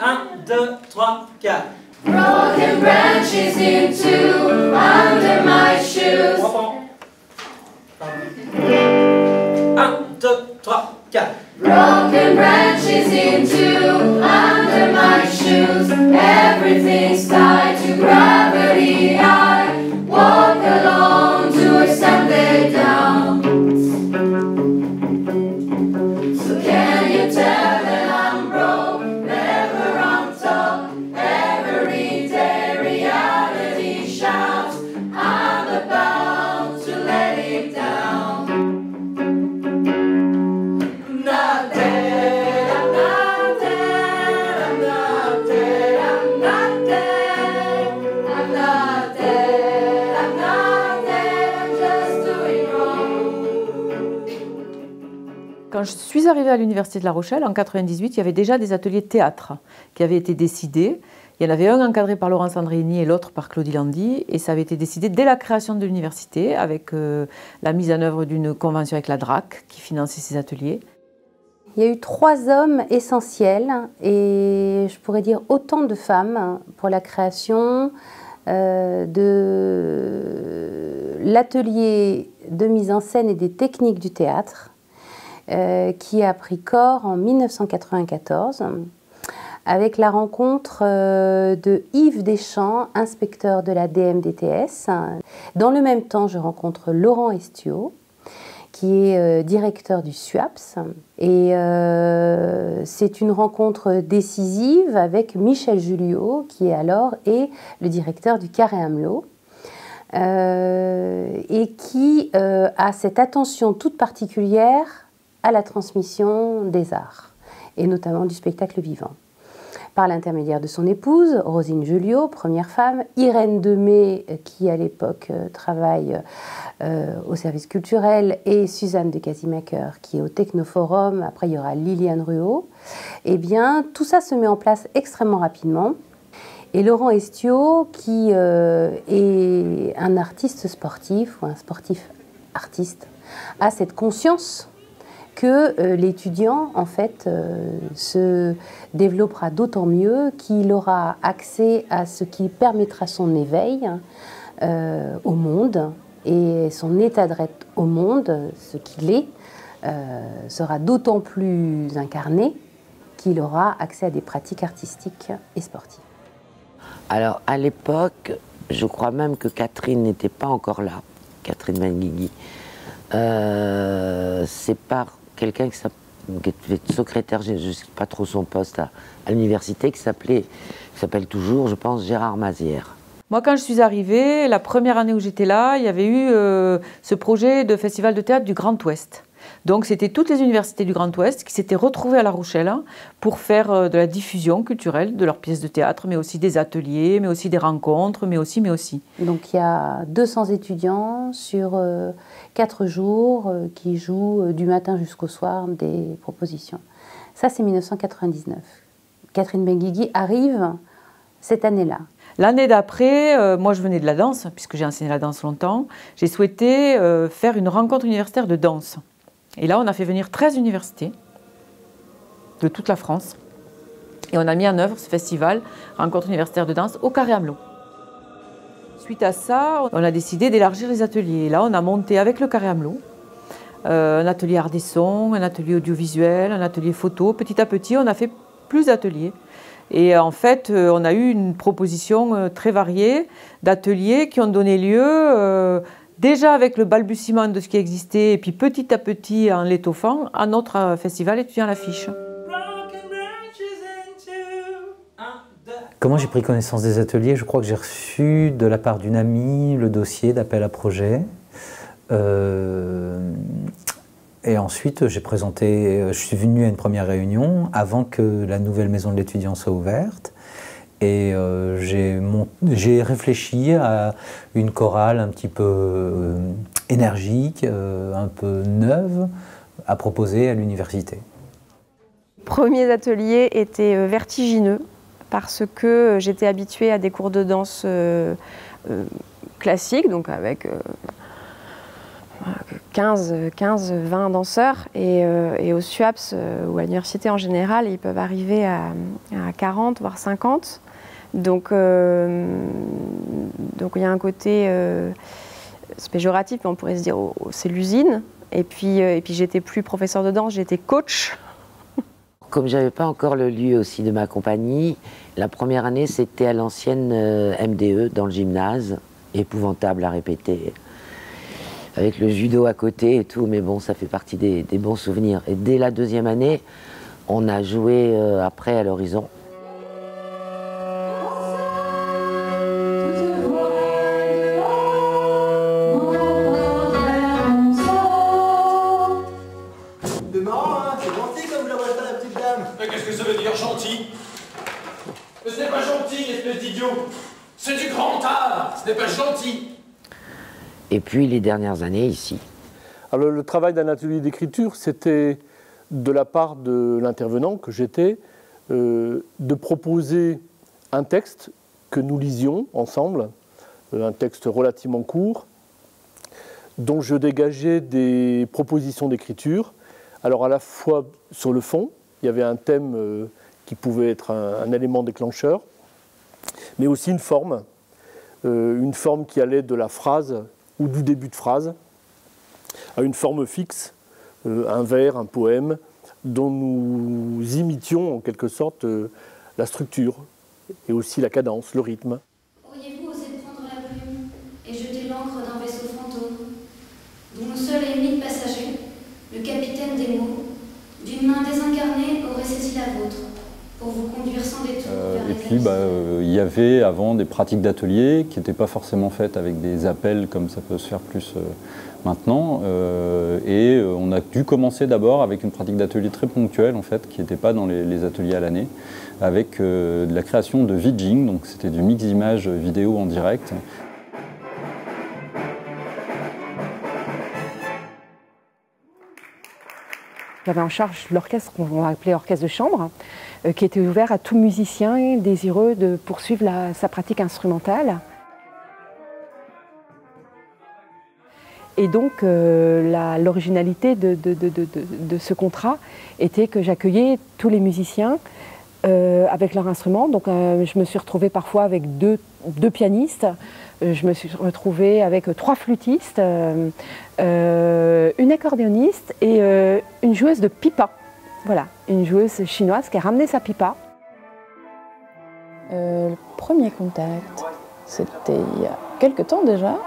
1, 2, 3, 4. Broken branches in two under my shoes. 1, 2, 3, 4. Broken branches in two under my shoes. Everything's tied to gravity. I walk alone to a Sunday down. So can you tell that I'm broke, never on top? Every day reality shouts, I'm about to let it down. I'm not dead, I'm not dead, I'm not dead, I'm not dead, I'm not dead, I'm not dead, I'm just doing wrong. Quand je suis arrivée à l'Université de La Rochelle, en 1998, il y avait déjà des ateliers de théâtre qui avaient été décidés. Il y en avait un encadré par Laurence Andréini et l'autre par Claudie Landy. Et ça avait été décidé dès la création de l'université, avec la mise en œuvre d'une convention avec la DRAC qui finançait ces ateliers. Il y a eu 3 hommes essentiels et je pourrais dire autant de femmes pour la création de l'atelier de mise en scène et des techniques du théâtre qui a pris corps en 1994 avec la rencontre de Yves Deschamps, inspecteur de la DMDTS. Dans le même temps, je rencontre Laurent Estiaux, qui est directeur du SUAPS. Et c'est une rencontre décisive avec Michel Julliot, qui alors est le directeur du Carré Amelot, et qui a cette attention toute particulière à la transmission des arts, et notamment du spectacle vivant. Par l'intermédiaire de son épouse, Rosine Julliot, première femme, Irène Demey, qui à l'époque travaille au service culturel, et Suzanne de Casimaker, qui est au Technoforum, après il y aura Liliane Ruot. Eh bien, tout ça se met en place extrêmement rapidement. Et Laurent Estiaux, qui est un artiste sportif, ou un sportif artiste, a cette conscience que l'étudiant, en fait, se développera d'autant mieux qu'il aura accès à ce qui permettra son éveil au monde, et son état d'être au monde, ce qu'il est, sera d'autant plus incarné qu'il aura accès à des pratiques artistiques et sportives. Alors, à l'époque, je crois même que Catherine n'était pas encore là, Catherine Benguigui. C'est par quelqu'un qui était secrétaire, je ne sais pas trop son poste à l'université, qui s'appelle toujours, je pense, Gérard Mazière. Moi, quand je suis arrivée, la première année où j'étais là, il y avait eu ce projet de festival de théâtre du Grand Ouest. Donc, c'était toutes les universités du Grand Ouest qui s'étaient retrouvées à La Rochelle pour faire de la diffusion culturelle de leurs pièces de théâtre, mais aussi des ateliers, mais aussi des rencontres, mais aussi. Donc, il y a 200 étudiants sur 4 jours qui jouent du matin jusqu'au soir des propositions. Ça, c'est 1999. Catherine Benguigui arrive cette année-là. L'année d'après, moi je venais de la danse, puisque j'ai enseigné la danse longtemps, j'ai souhaité faire une rencontre universitaire de danse. Et là, on a fait venir 13 universités de toute la France. Et on a mis en œuvre ce festival, rencontre universitaire de danse, au Carré Amelot. Suite à ça, on a décidé d'élargir les ateliers. Et là, on a monté avec le Carré Amelot un atelier art des sons, un atelier audiovisuel, un atelier photo. Petit à petit, on a fait plus d'ateliers. Et en fait, on a eu une proposition très variée d'ateliers qui ont donné lieu, déjà avec le balbutiement de ce qui existait, et puis petit à petit, en l'étoffant, à notre festival étudiant l'affiche. Comment j'ai pris connaissance des ateliers? Je crois que j'ai reçu de la part d'une amie le dossier d'appel à projet. Et ensuite, je suis venu à une première réunion avant que la nouvelle maison de l'étudiant soit ouverte. Et j'ai réfléchi à une chorale un petit peu énergique, un peu neuve, à proposer à l'université. Les premiers ateliers étaient vertigineux parce que j'étais habituée à des cours de danse classiques, donc avec 15-20 danseurs et au SUAPS ou à l'université en général, ils peuvent arriver à 40 voire 50. Donc il y a un côté c'est péjoratif, mais on pourrait se dire oh, c'est l'usine. Et puis j'étais plus professeur de danse, j'étais coach. Comme j'avais pas encore le lieu aussi de ma compagnie, la première année c'était à l'ancienne MDE dans le gymnase, épouvantable à répéter, avec le judo à côté et tout, mais bon, ça fait partie des bons souvenirs. Et dès la deuxième année, on a joué après à l'Horizon. C'est marrant, hein, c'est gentil comme vous la voyez la petite dame. Mais qu'est-ce que ça veut dire, gentil? Mais ce n'est pas gentil, espèce d'idiot. C'est du grand art, ce n'est pas gentil. Et puis les dernières années ici. Alors, le travail d'un atelier d'écriture, c'était de la part de l'intervenant que j'étais, de proposer un texte que nous lisions ensemble, un texte relativement court, dont je dégageais des propositions d'écriture. Alors à la fois sur le fond, il y avait un thème qui pouvait être un élément déclencheur, mais aussi une forme qui allait de la phrase ou du début de phrase à une forme fixe, un vers, un poème, dont nous imitions en quelque sorte la structure et aussi la cadence, le rythme. Auriez-vous osé prendre la plume et jeter l'encre d'un vaisseau fantôme, dont le seul et unique passager, le capitaine des mots, d'une main désincarnée aurait saisi la vôtre, pour vous conduire sans détour vers les Et puis, il y avait avant des pratiques d'atelier qui n'étaient pas forcément faites avec des appels comme ça peut se faire plus maintenant. Et on a dû commencer d'abord avec une pratique d'atelier très ponctuelle, en fait, qui n'était pas dans les ateliers à l'année, avec de la création de vidging, donc c'était du mix images vidéo en direct. J'avais en charge l'orchestre qu'on appelait orchestre de chambre, qui était ouvert à tout musicien désireux de poursuivre sa pratique instrumentale. Et donc l'originalité de ce contrat était que j'accueillais tous les musiciens avec leur instrument. Donc je me suis retrouvée parfois avec deux pianistes. Je me suis retrouvée avec 3 flûtistes, une accordéoniste et une joueuse de pipa. Voilà, une joueuse chinoise qui a ramené sa pipa. Le premier contact, c'était il y a quelques temps déjà.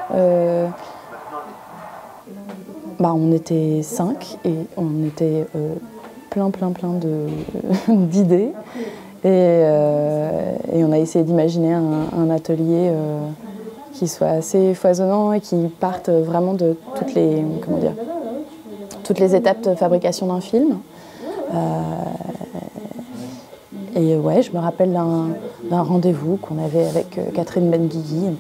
On était 5 et on était plein d'idées. Et on a essayé d'imaginer un atelier qui soit assez foisonnant et qui parte vraiment de toutes les étapes de fabrication d'un film. Et ouais, je me rappelle d'un rendez-vous qu'on avait avec Catherine Benguigui, un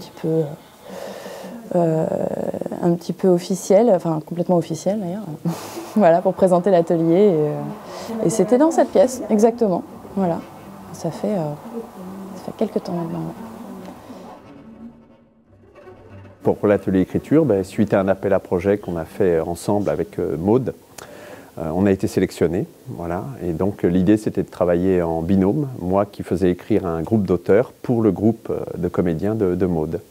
petit peu officiel, enfin complètement officiel d'ailleurs, voilà, pour présenter l'atelier. Et c'était dans cette pièce, exactement. Voilà, ça fait quelques temps maintenant. Pour l'atelier écriture, suite à un appel à projet qu'on a fait ensemble avec Maude, on a été sélectionnés, voilà, et donc l'idée c'était de travailler en binôme, moi qui faisais écrire un groupe d'auteurs pour le groupe de comédiens de Maude.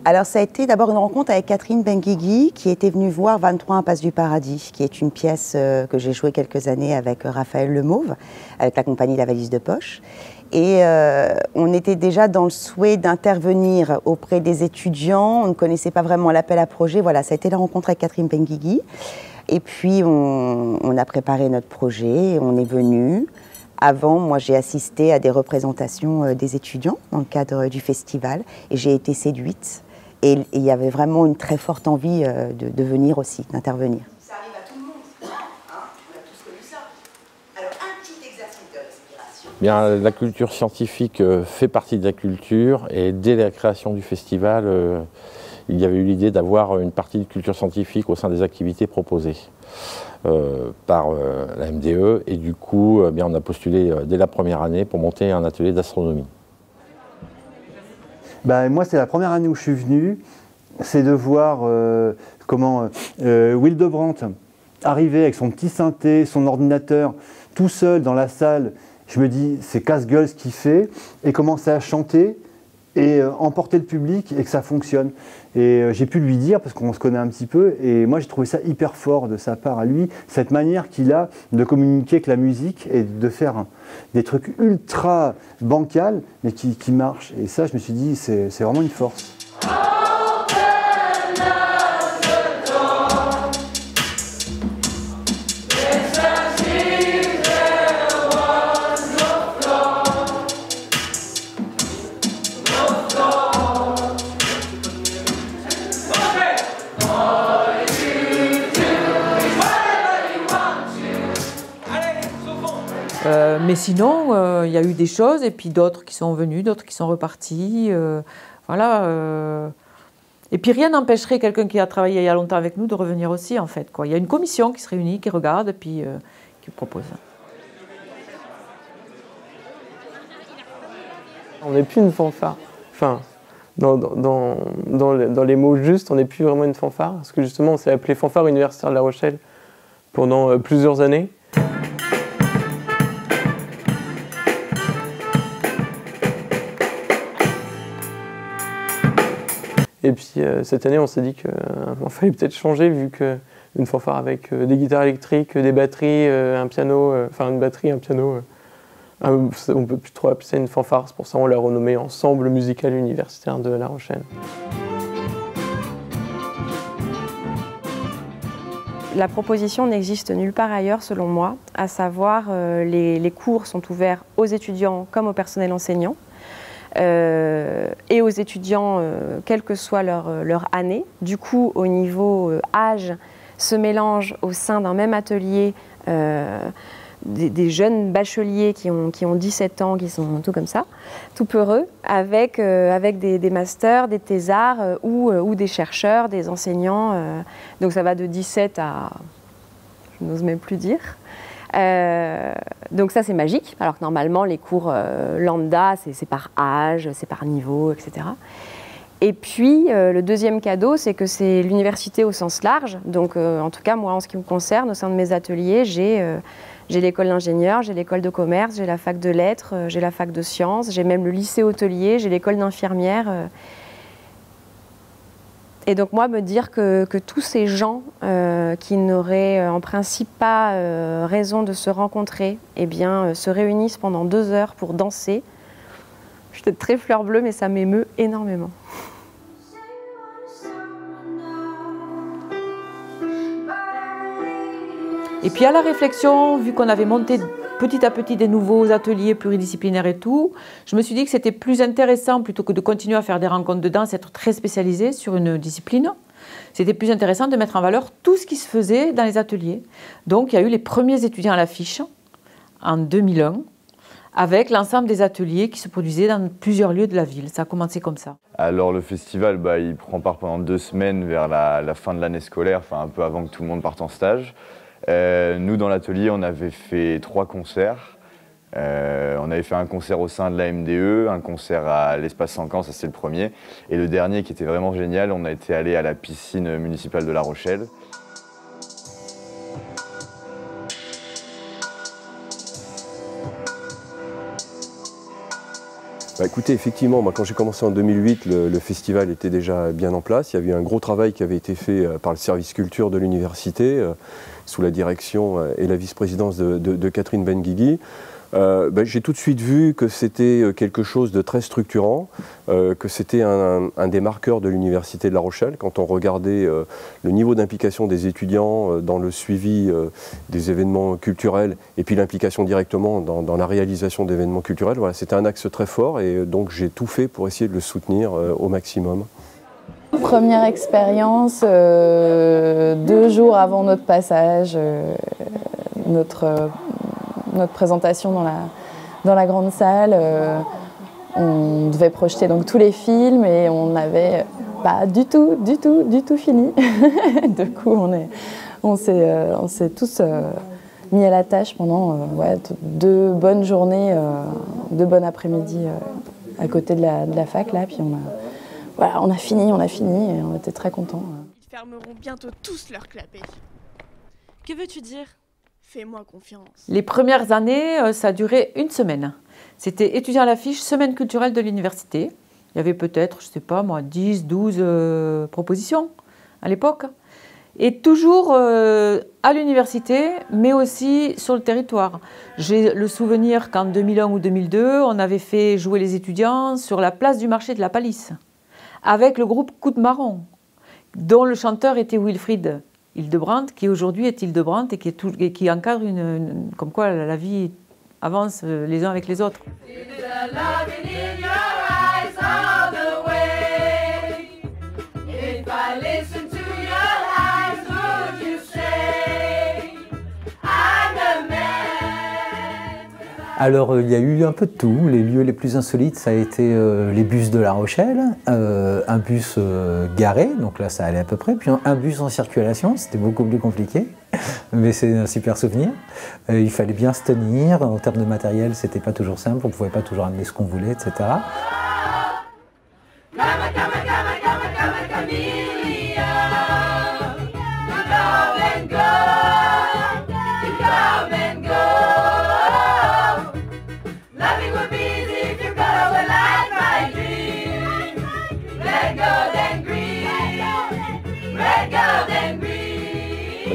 Alors ça a été d'abord une rencontre avec Catherine Benguigui qui était venue voir 23 Impasse du Paradis, qui est une pièce que j'ai jouée quelques années avec Raphaël Lemauve, avec la compagnie La Valise de Poche. Et on était déjà dans le souhait d'intervenir auprès des étudiants, on ne connaissait pas vraiment l'appel à projet, voilà, ça a été la rencontre avec Catherine Benguigui. Et puis on a préparé notre projet, on est venu. Avant, moi j'ai assisté à des représentations des étudiants dans le cadre du festival et j'ai été séduite. Et il y avait vraiment une très forte envie de venir aussi, d'intervenir. Ça arrive à tout le monde, hein, on a tous connu ça. Alors un petit exercice de respiration. Bien, la culture scientifique fait partie de la culture et dès la création du festival, il y avait eu l'idée d'avoir une partie de culture scientifique au sein des activités proposées par la MDE et du coup, on a postulé dès la première année pour monter un atelier d'astronomie. Moi, c'est la première année où je suis venu c'est de voir Hildebrandt arriver avec son petit synthé, son ordinateur, tout seul dans la salle. Je me dis, c'est casse-gueule ce qu'il fait, et commencer à chanter et emporter le public et que ça fonctionne. Et j'ai pu lui dire, parce qu'on se connaît un petit peu, et moi j'ai trouvé ça hyper fort de sa part à lui, cette manière qu'il a de communiquer avec la musique et de faire des trucs ultra bancals, mais qui marchent. Et ça, je me suis dit, c'est vraiment une force. Mais sinon, il y a eu des choses, et puis d'autres qui sont venus, d'autres qui sont repartis. Voilà. Et puis rien n'empêcherait quelqu'un qui a travaillé il y a longtemps avec nous de revenir aussi, en fait, quoi. Il y a une commission qui se réunit, qui regarde, et puis qui propose. On n'est plus une fanfare. Enfin, dans les mots justes, on n'est plus vraiment une fanfare, parce que justement, on s'est appelé Fanfare Universitaire de La Rochelle pendant plusieurs années. Et puis cette année, on s'est dit qu'il fallait peut-être changer, vu qu'une fanfare avec des guitares électriques, des batteries, un piano, enfin une batterie, un piano, on ne peut plus trop appeler ça une fanfare. C'est pour ça qu'on l'a renommé Ensemble musical universitaire de La Rochelle. La proposition n'existe nulle part ailleurs, selon moi, à savoir les cours sont ouverts aux étudiants comme au personnel enseignant. Et aux étudiants, quelle que soit leur année. Du coup, au niveau âge, se mélangent au sein d'un même atelier des jeunes bacheliers qui ont 17 ans, qui sont tout comme ça, tout peureux, avec des masters, des thésards ou des chercheurs, des enseignants. Donc ça va de 17 à... je n'ose même plus dire. Donc ça c'est magique, alors que normalement les cours lambda c'est par âge, c'est par niveau, etc. Et puis le deuxième cadeau, c'est que c'est l'université au sens large. Donc en tout cas moi en ce qui me concerne, au sein de mes ateliers, j'ai l'école d'ingénieur, j'ai l'école de commerce, j'ai la fac de lettres, j'ai la fac de sciences, j'ai même le lycée hôtelier, j'ai l'école d'infirmière. Et donc moi, me dire que tous ces gens qui n'auraient en principe pas raison de se rencontrer, eh bien, se réunissent pendant 2 heures pour danser, je suis peut-être très fleur bleue, mais ça m'émeut énormément. Et puis à la réflexion, vu qu'on avait monté petit à petit des nouveaux ateliers pluridisciplinaires et tout, je me suis dit que c'était plus intéressant, plutôt que de continuer à faire des rencontres de danse, être très spécialisé sur une discipline, c'était plus intéressant de mettre en valeur tout ce qui se faisait dans les ateliers. Donc il y a eu les premiers étudiants à l'affiche en 2001, avec l'ensemble des ateliers qui se produisaient dans plusieurs lieux de la ville. Ça a commencé comme ça. Alors le festival, il prend part pendant 2 semaines vers la fin de l'année scolaire, enfin un peu avant que tout le monde parte en stage. Nous, dans l'atelier, on avait fait 3 concerts. On avait fait un concert au sein de la MDE, un concert à l'Espace 5 ans, ça c'est le premier. Et le dernier qui était vraiment génial, on a été allé à la piscine municipale de La Rochelle. Écoutez, effectivement, moi, quand j'ai commencé en 2008, le festival était déjà bien en place. Il y avait eu un gros travail qui avait été fait par le service culture de l'université, sous la direction et la vice-présidence de Catherine Benguigui. J'ai tout de suite vu que c'était quelque chose de très structurant, que c'était un des marqueurs de l'université de La Rochelle. Quand on regardait le niveau d'implication des étudiants dans le suivi des événements culturels et puis l'implication directement dans la réalisation d'événements culturels, voilà, c'était un axe très fort et donc j'ai tout fait pour essayer de le soutenir au maximum. Première expérience, 2 jours avant notre passage, notre présentation dans la grande salle. On devait projeter donc tous les films et on n'avait pas du tout fini. Du coup, on s'est tous mis à la tâche pendant 2 bonnes journées, 2 bonnes après-midi à côté de la fac là. Puis voilà, on a fini et on était très contents. Ils fermeront bientôt tous leurs clapets. Que veux-tu dire? Fais-moi confiance. Les premières années, ça a duré une semaine. C'était étudiant à l'affiche, semaine culturelle de l'université. Il y avait peut-être, je ne sais pas moi, 10, 12 propositions à l'époque. Et toujours à l'université, mais aussi sur le territoire. J'ai le souvenir qu'en 2001 ou 2002, on avait fait jouer les étudiants sur la place du marché de la Palisse, avec le groupe Coup de Marron, dont le chanteur était Wilfried Hildebrandt, qui aujourd'hui est Hildebrandt et qui encadre comme quoi la vie avance les uns avec les autres. Alors, il y a eu un peu de tout. Les lieux les plus insolites, ça a été les bus de La Rochelle, un bus garé, donc là, ça allait à peu près, puis un bus en circulation, c'était beaucoup plus compliqué, mais c'est un super souvenir. Il fallait bien se tenir, en termes de matériel, c'était pas toujours simple, on pouvait pas toujours amener ce qu'on voulait, etc.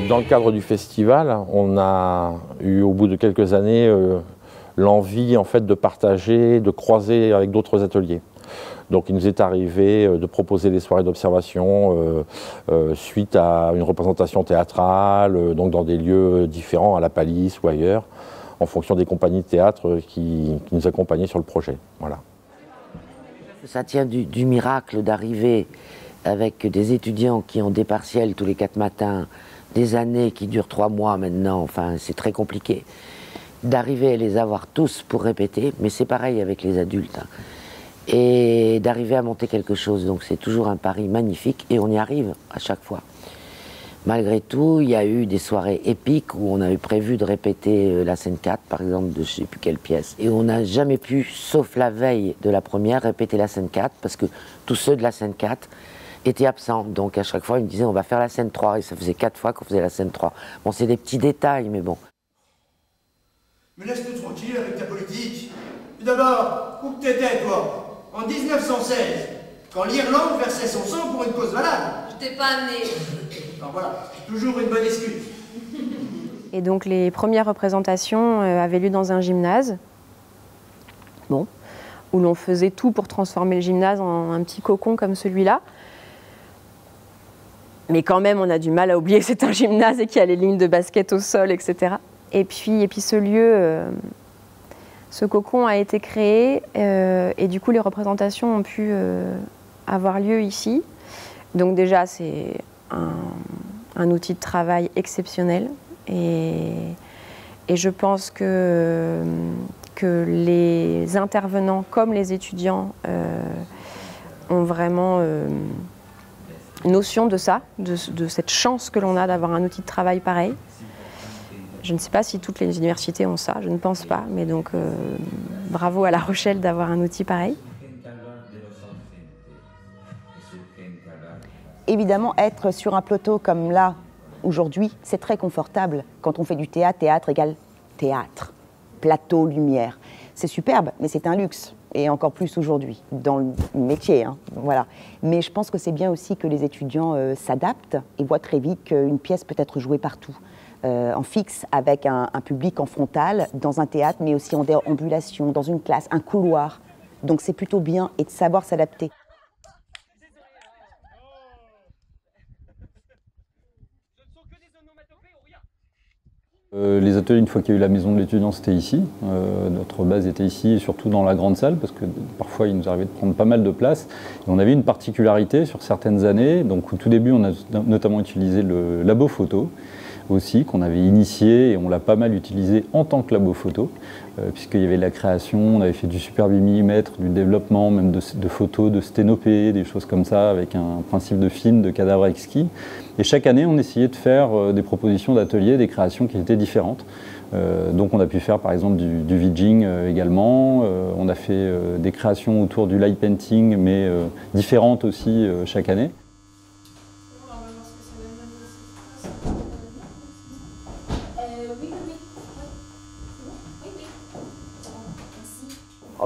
Dans le cadre du festival, on a eu au bout de quelques années l'envie en fait de partager, de croiser avec d'autres ateliers. Donc il nous est arrivé de proposer des soirées d'observation suite à une représentation théâtrale, donc dans des lieux différents, à la Palisse ou ailleurs, en fonction des compagnies de théâtre qui nous accompagnaient sur le projet. Voilà. Ça tient du miracle d'arriver avec des étudiants qui ont des partiels tous les 4 matins, des années qui durent 3 mois maintenant, enfin c'est très compliqué, d'arriver à les avoir tous pour répéter, mais c'est pareil avec les adultes, hein, et d'arriver à monter quelque chose, donc c'est toujours un pari magnifique, et on y arrive à chaque fois. Malgré tout, il y a eu des soirées épiques où on avait prévu de répéter la scène 4, par exemple, de je ne sais plus quelle pièce, et on n'a jamais pu, sauf la veille de la première, répéter la scène 4, parce que tous ceux de la scène 4 étaient absents. Donc à chaque fois, ils me disaient on va faire la scène 3, et ça faisait 4 fois qu'on faisait la scène 3. Bon, c'est des petits détails, mais bon. Mais laisse-nous tranquille avec ta politique. Tout d'abord, où que t'étais, toi? En 1916, quand l'Irlande versait son sang pour une cause valable. Je t'ai pas amené. Alors voilà, c'est toujours une bonne excuse. Et donc les premières représentations avaient lieu dans un gymnase, bon, où l'on faisait tout pour transformer le gymnase en un petit cocon comme celui-là. Mais quand même, on a du mal à oublier que c'est un gymnase et qu'il y a les lignes de basket au sol, etc. Et puis ce lieu, ce cocon a été créé et du coup, les représentations ont pu avoir lieu ici. Donc déjà, c'est un outil de travail exceptionnel et je pense que les intervenants comme les étudiants ont vraiment notion de ça, de cette chance que l'on a d'avoir un outil de travail pareil. Je ne sais pas si toutes les universités ont ça, je ne pense pas, mais donc bravo à La Rochelle d'avoir un outil pareil. Évidemment, être sur un plateau comme là, aujourd'hui, c'est très confortable. Quand on fait du théâtre, théâtre égale théâtre, plateau, lumière. C'est superbe, mais c'est un luxe. Et encore plus aujourd'hui, dans le métier, hein, voilà. Mais je pense que c'est bien aussi que les étudiants s'adaptent et voient très vite qu'une pièce peut être jouée partout, en fixe, avec un public en frontal, dans un théâtre, mais aussi en déambulation, dans une classe, un couloir. Donc c'est plutôt bien et de savoir s'adapter. Les ateliers, une fois qu'il y a eu la maison de l'étudiant, c'était ici. Notre base était ici, et surtout dans la grande salle, parce que parfois il nous arrivait de prendre pas mal de place. Et on avait une particularité sur certaines années. Donc au tout début, on a notamment utilisé le labo photo aussi, qu'on avait initié, et on l'a pas mal utilisé en tant que labo photo, puisqu'il y avait de la création, on avait fait du super 8 mm, du développement, même de photos, de sténopées, des choses comme ça, avec un principe de film, de cadavre exquis. Et chaque année, on essayait de faire des propositions d'ateliers, des créations qui étaient différentes. Donc on a pu faire par exemple du vidging également. On a fait des créations autour du light painting, mais différentes aussi chaque année.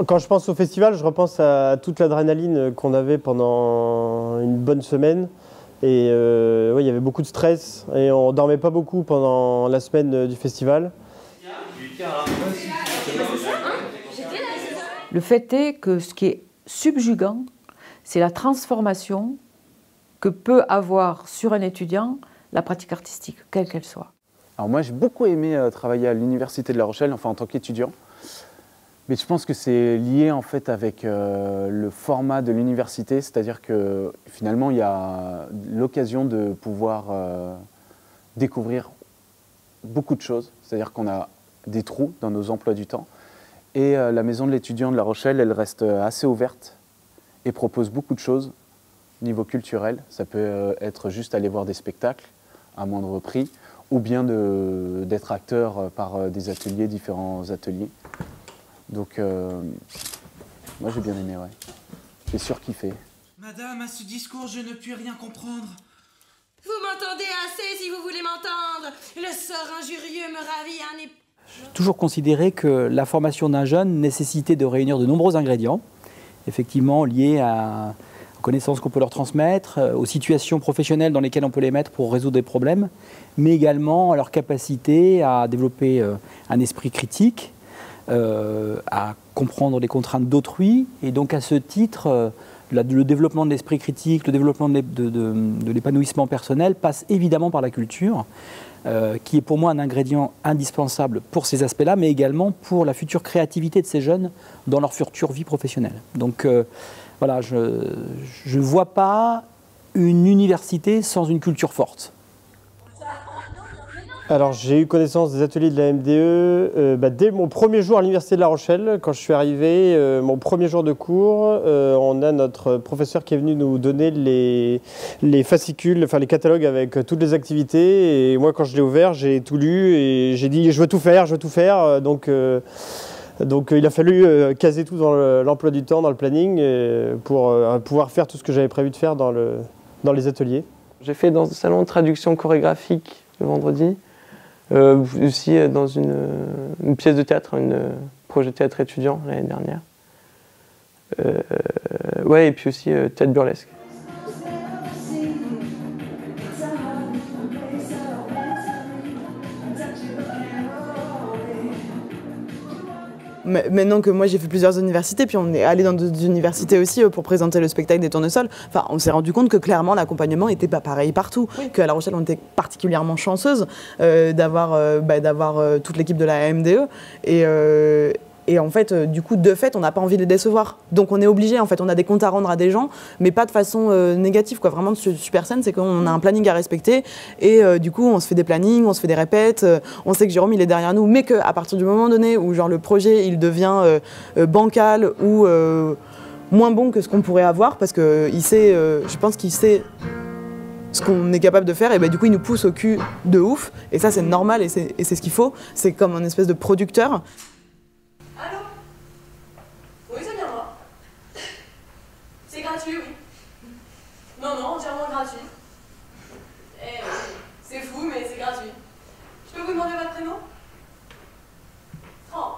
Quand je pense au festival, je repense à toute l'adrénaline qu'on avait pendant une bonne semaine. Et ouais, il y avait beaucoup de stress et on dormait pas beaucoup pendant la semaine du festival. Le fait est que ce qui est subjugant, c'est la transformation que peut avoir sur un étudiant la pratique artistique, quelle qu'elle soit. Alors moi, j'ai beaucoup aimé travailler à l'Université de La Rochelle, enfin en tant qu'étudiant. Mais je pense que c'est lié en fait avec le format de l'université, c'est-à-dire que finalement il y a l'occasion de pouvoir découvrir beaucoup de choses, c'est-à-dire qu'on a des trous dans nos emplois du temps. Et la maison de l'étudiant de La Rochelle, elle reste assez ouverte et propose beaucoup de choses au niveau culturel. Ça peut être juste aller voir des spectacles à moindre prix, ou bien d'être acteur par des ateliers, différents ateliers. Donc, moi j'ai bien aimé, ouais. J'ai surkiffé. Madame, à ce discours, je ne puis rien comprendre. Vous m'entendez assez si vous voulez m'entendre. Le sort injurieux me ravit un époux. J'ai toujours considéré que la formation d'un jeune nécessitait de réunir de nombreux ingrédients, effectivement liés aux connaissances qu'on peut leur transmettre, aux situations professionnelles dans lesquelles on peut les mettre pour résoudre des problèmes, mais également à leur capacité à développer un esprit critique, à comprendre les contraintes d'autrui, et donc à ce titre, le développement de l'esprit critique, le développement de l'épanouissement personnel passe évidemment par la culture, qui est pour moi un ingrédient indispensable pour ces aspects-là, mais également pour la future créativité de ces jeunes dans leur future vie professionnelle. Donc voilà, je ne vois pas une université sans une culture forte. Alors j'ai eu connaissance des ateliers de la MDE dès mon premier jour à l'Université de La Rochelle. Quand je suis arrivé, mon premier jour de cours, on a notre professeur qui est venu nous donner les fascicules, enfin les catalogues avec toutes les activités. Et moi quand je l'ai ouvert, j'ai tout lu et j'ai dit je veux tout faire, je veux tout faire. Donc il a fallu caser tout dans l'emploi du temps, dans le planning, pour pouvoir faire tout ce que j'avais prévu de faire dans les ateliers. J'ai fait dans le salon de traduction chorégraphique le vendredi. Aussi dans une pièce de théâtre, un projet de théâtre étudiant l'année dernière. Ouais, et puis aussi théâtre burlesque. Maintenant que moi j'ai fait plusieurs universités, puis on est allé dans d'autres universités aussi pour présenter le spectacle des Tournesols, enfin, on s'est rendu compte que clairement l'accompagnement n'était pas pareil partout, qu'à La Rochelle on était particulièrement chanceuse d'avoir toute l'équipe de la MDE et en fait, du coup, de fait, on n'a pas envie de les décevoir. Donc on est obligé, en fait, on a des comptes à rendre à des gens, mais pas de façon négative, quoi. Vraiment, super scène, c'est qu'on a un planning à respecter et du coup, on se fait des plannings, on se fait des répètes, on sait que Jérôme, il est derrière nous, mais qu'à partir du moment donné où genre, le projet, il devient bancal ou moins bon que ce qu'on pourrait avoir, parce qu'il sait, je pense qu'il sait ce qu'on est capable de faire, et du coup, il nous pousse au cul de ouf, et ça, c'est normal, et c'est ce qu'il faut. C'est comme un espèce de producteur. C'est gratuit, oui. Non, entièrement gratuit. Et c'est fou, mais c'est gratuit. Je peux vous demander votre prénom? Franck.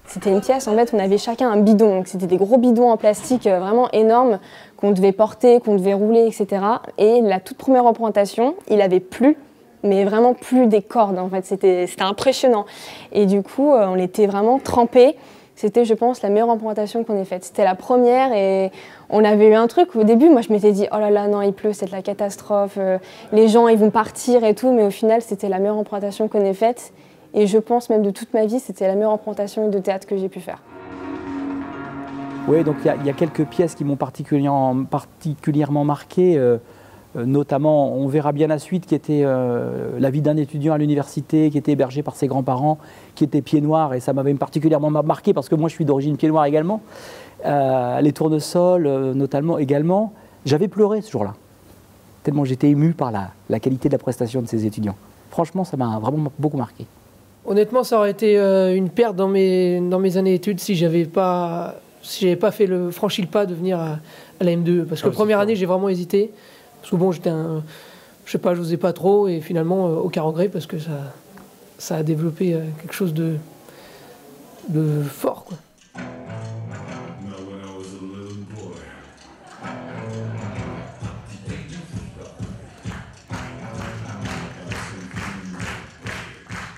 C'était une pièce, en fait, on avait chacun un bidon. C'était des gros bidons en plastique vraiment énormes qu'on devait porter, qu'on devait rouler, etc. Et la toute première représentation, il avait plu, mais vraiment plus des cordes, en fait. C'était impressionnant. Et du coup, on était vraiment trempés. C'était, je pense, la meilleure représentation qu'on ait faite. C'était la première et on avait eu un truc. Au début, moi, je m'étais dit « Oh là là, non, il pleut, c'est de la catastrophe. Les gens, ils vont partir et tout. » Mais au final, c'était la meilleure représentation qu'on ait faite. Et je pense même de toute ma vie, c'était la meilleure représentation de théâtre que j'ai pu faire. Oui, donc il y a quelques pièces qui m'ont particulièrement marqué. Notamment, on verra bien la suite, qui était la vie d'un étudiant à l'université, qui était hébergé par ses grands-parents, qui était pied noir, et ça m'avait particulièrement marqué parce que moi je suis d'origine pied noir également. Les Tournesols, notamment également. J'avais pleuré ce jour-là, tellement j'étais ému par la qualité de la prestation de ces étudiants. Franchement, ça m'a vraiment beaucoup marqué. Honnêtement, ça aurait été une perte dans mes années d'études si j'avais pas franchi le pas de venir à la M2E. Parce que première année, j'ai vraiment hésité. Parce que bon, je sais pas, j'osais pas trop, et finalement, aucun regret, parce que ça a développé quelque chose de fort, quoi.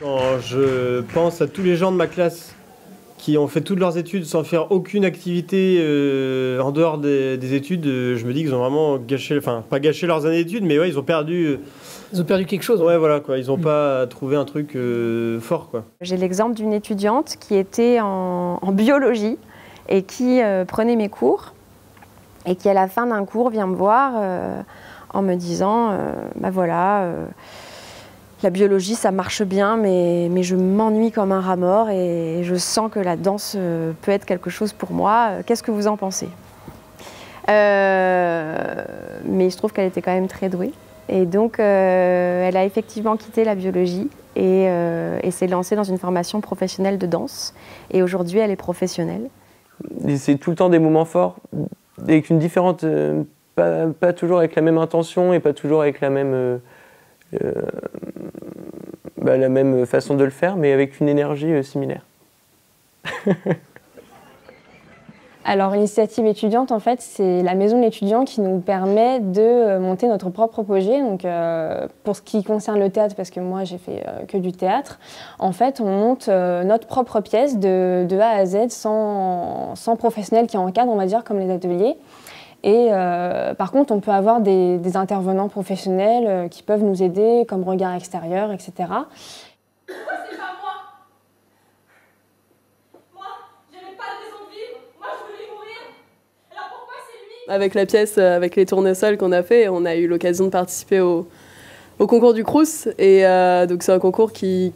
Quand je pense à tous les gens de ma classe qui ont fait toutes leurs études sans faire aucune activité en dehors des études, je me dis qu'ils ont vraiment gâché, enfin pas gâché leurs années d'études, mais ouais, ils ont perdu quelque chose. Ouais, voilà, quoi. Ils n'ont pas trouvé un truc fort, quoi. J'ai l'exemple d'une étudiante qui était en biologie et qui prenait mes cours, et qui à la fin d'un cours vient me voir en me disant bah voilà, la biologie ça marche bien, mais je m'ennuie comme un rat mort et je sens que la danse peut être quelque chose pour moi. Qu'est-ce que vous en pensez? Mais je trouve qu'elle était quand même très douée. Et donc, elle a effectivement quitté la biologie et s'est lancée dans une formation professionnelle de danse. Et aujourd'hui, elle est professionnelle. C'est tout le temps des moments forts, avec une différente, pas toujours avec la même intention et pas toujours avec la même façon de le faire, mais avec une énergie similaire. Alors, l'initiative étudiante, en fait, c'est la maison de l'étudiant qui nous permet de monter notre propre projet. Donc, pour ce qui concerne le théâtre, parce que moi, j'ai fait que du théâtre, en fait, on monte notre propre pièce de A à Z sans professionnels qui encadrent, on va dire, comme les ateliers. Et par contre, on peut avoir des intervenants professionnels qui peuvent nous aider, comme regard extérieur, etc. Avec la pièce, avec les tournesols qu'on a fait, on a eu l'occasion de participer au concours du Crous. Et donc c'est un concours qui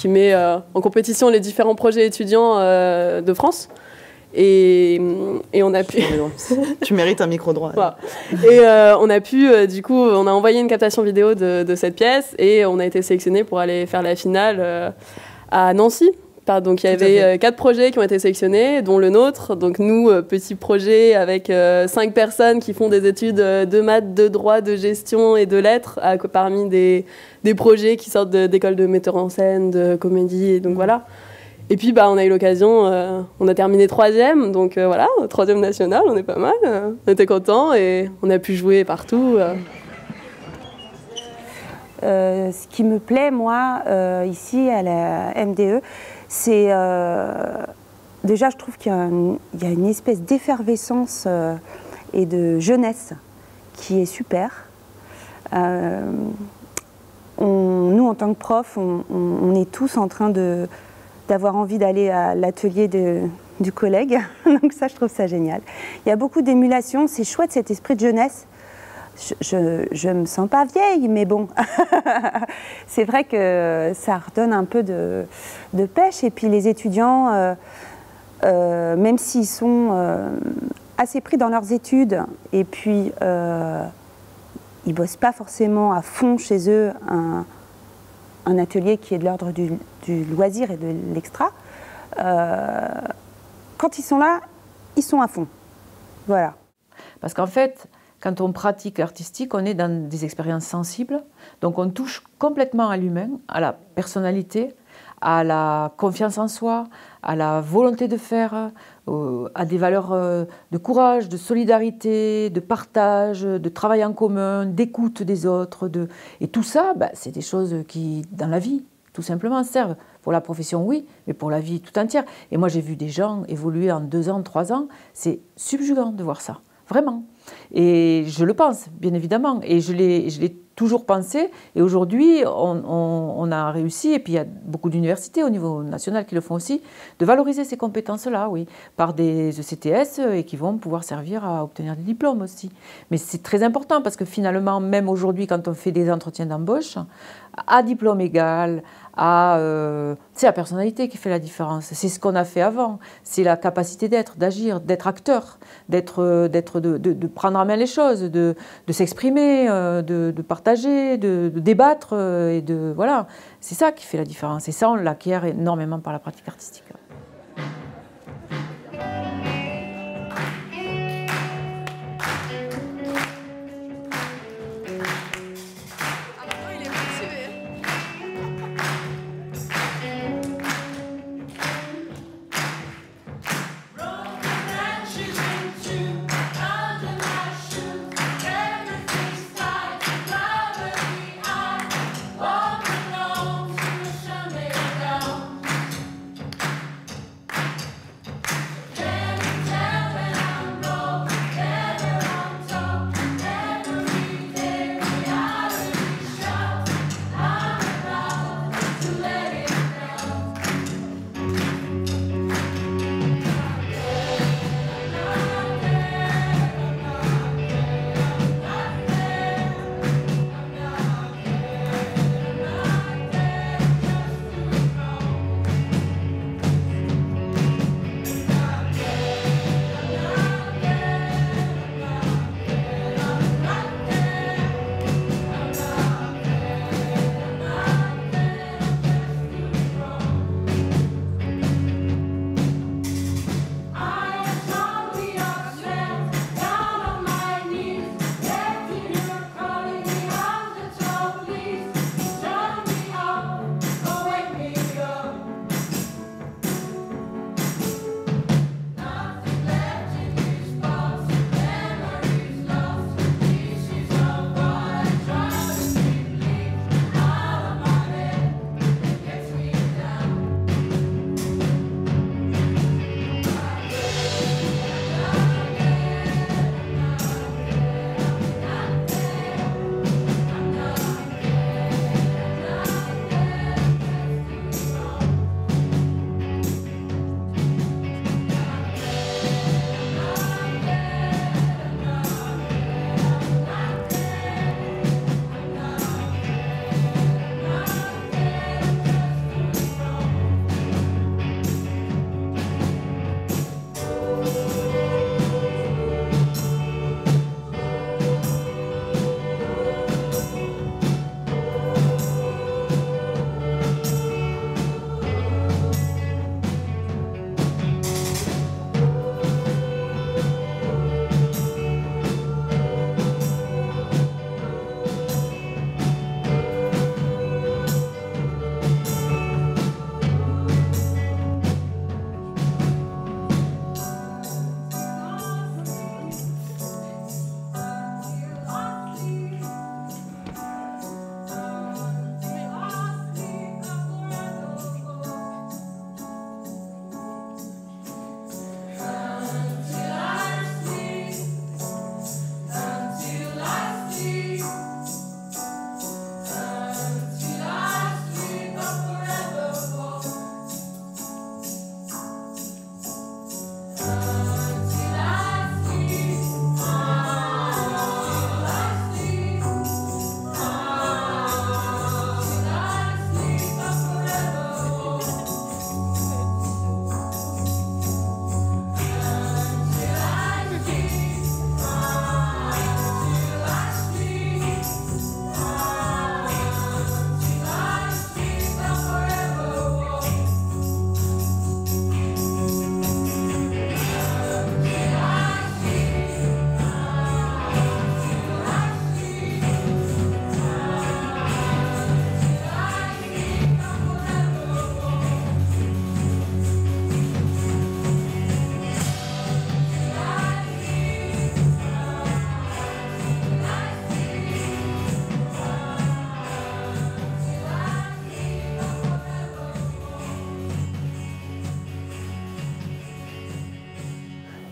met en compétition les différents projets étudiants de France. Et on a pu... Tu mérites un micro droit. Voilà. Et on a pu, du coup, on a envoyé une captation vidéo de cette pièce et on a été sélectionné pour aller faire la finale à Nancy. Donc il y avait 4 projets qui ont été sélectionnés, dont le nôtre. Donc nous, petit projet avec 5 personnes qui font des études de maths, de droit, de gestion et de lettres, parmi des projets qui sortent d'écoles de metteurs en scène, de comédie, et donc voilà. Et puis on a eu l'occasion, on a terminé 3e, donc voilà, 3e national, on est pas mal, on était contents et on a pu jouer partout. Ce qui me plaît, moi, ici à la MDE, c'est déjà, je trouve qu'il y a une espèce d'effervescence et de jeunesse qui est super. Nous, en tant que profs, on est tous en train d'avoir envie d'aller à l'atelier du collègue. Donc ça, je trouve ça génial. Il y a beaucoup d'émulation, c'est chouette cet esprit de jeunesse. Je me sens pas vieille, mais bon, c'est vrai que ça redonne un peu de pêche. Et puis les étudiants, même s'ils sont assez pris dans leurs études, et puis ils bossent pas forcément à fond chez eux un atelier qui est de l'ordre du loisir et de l'extra, quand ils sont là, ils sont à fond. Voilà. Parce qu'en fait, quand on pratique l'artistique, on est dans des expériences sensibles, donc on touche complètement à l'humain, à la personnalité, à la confiance en soi, à la volonté de faire, à des valeurs de courage, de solidarité, de partage, de travail en commun, d'écoute des autres. Et tout ça, c'est des choses qui, dans la vie, tout simplement, servent. Pour la profession, oui, mais pour la vie tout entière. Et moi, j'ai vu des gens évoluer en 2 ans, 3 ans. C'est subjugant de voir ça, vraiment. Et je le pense, bien évidemment, et je l'ai toujours pensé, et aujourd'hui on a réussi, et puis il y a beaucoup d'universités au niveau national qui le font aussi, de valoriser ces compétences-là, oui, par des ECTS et qui vont pouvoir servir à obtenir des diplômes aussi. Mais c'est très important parce que finalement, même aujourd'hui, quand on fait des entretiens d'embauche, à diplôme égal, c'est la personnalité qui fait la différence. C'est ce qu'on a fait avant. C'est la capacité d'être, d'agir, d'être acteur, de prendre en main les choses, de s'exprimer, de partager partager, de débattre et de voilà, c'est ça qui fait la différence. Et ça, on l'acquiert énormément par la pratique artistique.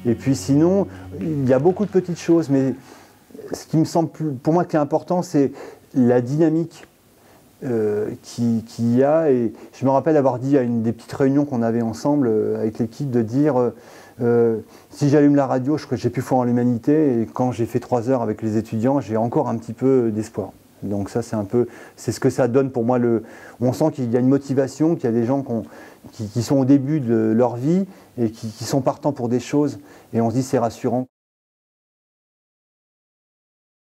Et puis sinon, il y a beaucoup de petites choses, mais ce qui me semble pour moi qui est important, c'est la dynamique qu'il y a. Et je me rappelle avoir dit à une des petites réunions qu'on avait ensemble avec l'équipe de dire si j'allume la radio, j'ai plus foi en l'humanité, et quand j'ai fait 3 heures avec les étudiants, j'ai encore un petit peu d'espoir. Donc ça, c'est ce que ça donne pour moi. On sent qu'il y a une motivation, qu'il y a des gens qui sont au début de leur vie et qui sont partants pour des choses, et on se dit c'est rassurant.